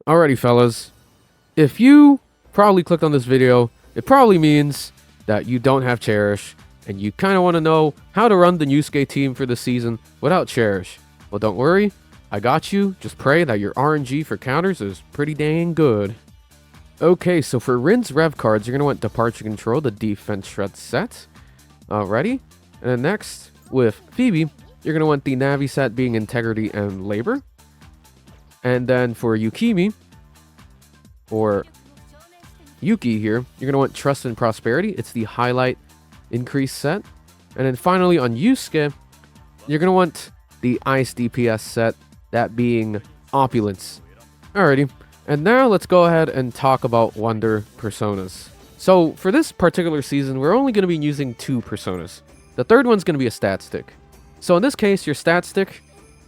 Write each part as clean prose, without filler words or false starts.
Alrighty, fellas. If you probably clicked on this video, it probably means that you don't have Cherish, and you kind of want to know how to run the Yusuke team for the season without Cherish. Well, don't worry. I got you. Just pray that your RNG for counters is pretty dang good. Okay, so for Rin's Rev Cards, you're going to want Departure Control, the Defense Shred set. Alrighty. And then next, with Phoebe, you're going to want the Navi set being Integrity and Labor. And then for Yukimi, or Yuki here, you're going to want Trust and Prosperity. It's the Highlight Increase set. And then finally on Yusuke, you're going to want the Ice DPS set, that being Opulence. Alrighty. And now let's go ahead and talk about Wonder Personas. So for this particular season, we're only going to be using 2 Personas. The third one's going to be a stat stick. So in this case, your stat stick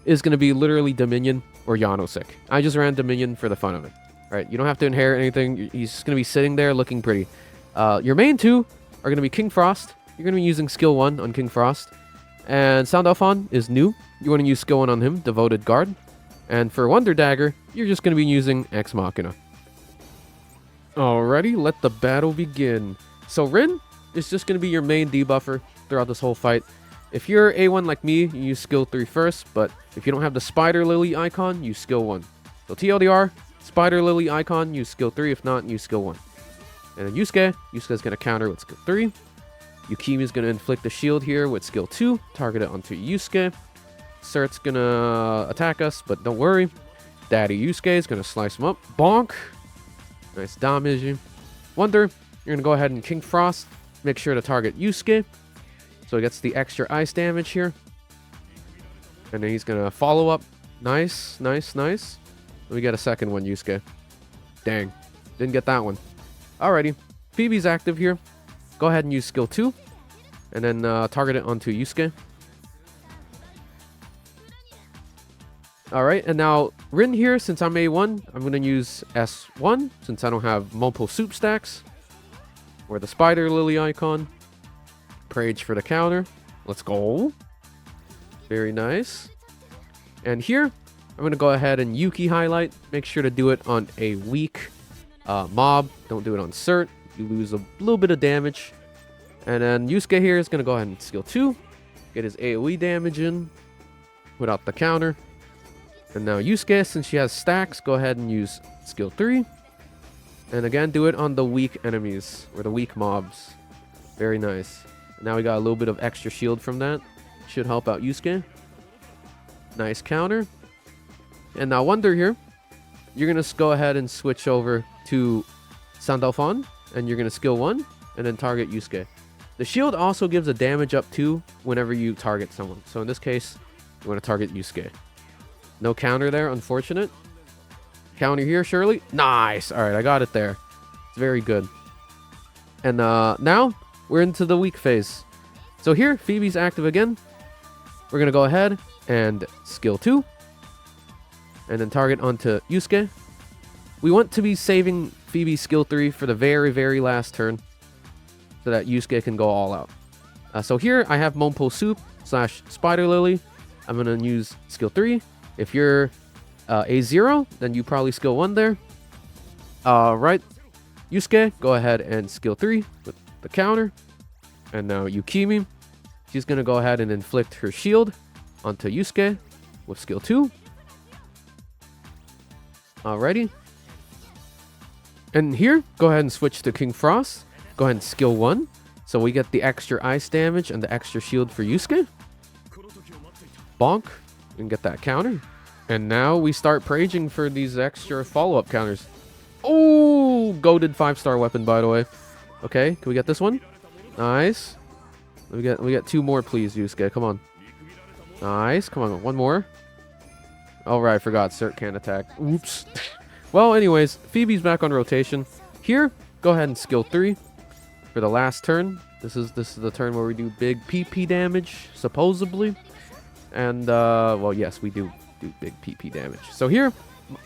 is going to be literally Dominion or Yanosek. I just ran Dominion for the fun of it. Right? You don't have to inherit anything. He's just going to be sitting there looking pretty. Your main 2 are going to be King Frost. You're going to be using skill 1 on King Frost. And Sandalphon is new. You want to use skill 1 on him, Devoted Guard. And for Wonder Dagger, you're just going to be using Ex Machina. Alrighty, let the battle begin. So Rin is just going to be your main debuffer throughout this whole fight. If you're A1 like me, you use skill 3 first, but if you don't have the Spider Lily icon, use skill 1. So TLDR, Spider Lily icon, use skill 3. If not, use skill 1. And then Yusuke's going to counter with skill 3. Yukimi is going to inflict the shield here with skill 2, target it onto Yusuke. Surt's going to attack us, but don't worry. Daddy Yusuke is going to slice him up. Bonk. Nice damage. Wonder, you're going to go ahead and King Frost. Make sure to target Yusuke, so he gets the extra ice damage here. And then he's going to follow up. Nice, nice, nice. Let me get a second one, Yusuke. Dang. Didn't get that one. Alrighty. Phoebe's active here. Go ahead and use skill 2. And then target it onto Yusuke. Alright, and now Rin here, since I'm A1, I'm going to use S1, since I don't have multiple soup stacks. Or the Spider Lily icon. Prage for the counter. Let's go. Very nice. And here, I'm going to go ahead and Yuki highlight. Make sure to do it on a weak mob. Don't do it on Surt. You lose a little bit of damage. And then Yusuke here is going to go ahead and skill 2. Get his AoE damage in without the counter. And now Yusuke, since she has stacks, go ahead and use skill 3. And again, do it on the weak enemies, or the weak mobs. Very nice. Now we got a little bit of extra shield from that. Should help out Yusuke. Nice counter. And now Wonder here, you're going to go ahead and switch over to Sandalphon. And you're going to skill 1, and then target Yusuke. The shield also gives a damage up 2 whenever you target someone. So in this case, you want to target Yusuke. No counter there, unfortunate. Counter here, surely. Nice. All right, I got it there. It's very good. And now we're into the weak phase. So here, Phoebe's active again. We're going to go ahead and skill 2. And then target onto Yusuke. We want to be saving Phoebe's skill 3 for the very, very last turn. So that Yusuke can go all out. So here, I have Monpo Soup / Spider Lily. I'm going to use skill 3. If you're A0, then you probably skill 1 there. Right. Yusuke, go ahead and skill 3 with the counter. And now Yukimi, she's going to go ahead and inflict her shield onto Yusuke with skill 2. Alrighty. And here, go ahead and switch to King Frost. Go ahead and skill 1. So we get the extra ice damage and the extra shield for Yusuke. Bonk. And get that counter. And now we start praging for these extra follow-up counters. Oh, goated 5-star weapon, by the way. Okay, can we get this one? Nice. We get 2 more, please, Yusuke. Come on. Nice. Come on, 1 more. All right, forgot. Surt can't attack. Oops. Well, anyways, Phoebe's back on rotation. Here, go ahead and skill 3 for the last turn. This is the turn where we do big PP damage, supposedly. And, well, yes, we do big PP damage. So here,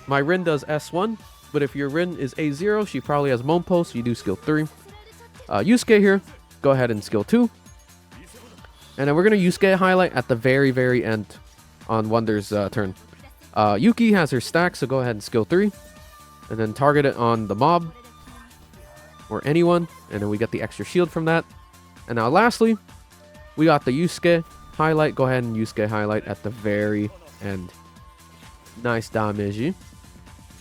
my Rin does S1, but if your Rin is A0, she probably has Monpo, so you do skill 3. Yusuke here, go ahead and skill 2. And then we're going to Yusuke highlight at the very, very end on Wonder's turn. Yuki has her stack, so go ahead and skill 3. and then target it on the mob or anyone, and then we get the extra shield from that. And now lastly, we got the Yusuke highlight. Go ahead and Yusuke highlight at the very end. Nice damage.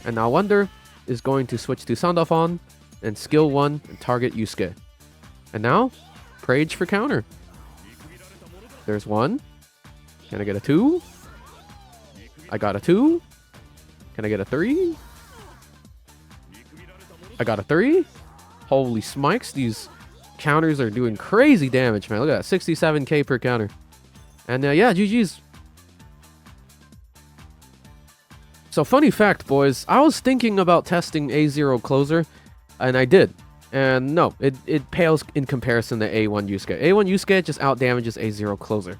And now Wonder is going to switch to sound off on and skill 1 and target Yusuke. And now Rage for counter. There's 1. Can I get a 2? I got a 2. Can I get a 3? I got a 3. Holy smikes, these counters are doing crazy damage, man. Look at that, 67k per counter. And yeah, GG's. So funny fact, boys, I was thinking about testing A0 closer, and I did. And no, it pales in comparison to A1 Yusuke. A1 Yusuke just outdamages A0 closer.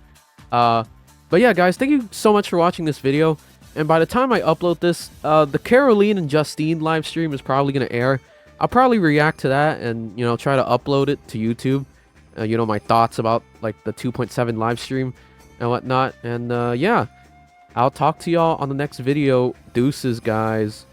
But yeah, guys, thank you so much for watching this video. And by the time I upload this, the Caroline and Justine live stream is probably going to air. I'll probably react to that and, you know, try to upload it to YouTube. You know, my thoughts about, like, the 2.7 live stream and whatnot. And, yeah, I'll talk to y'all on the next video. Deuces, guys.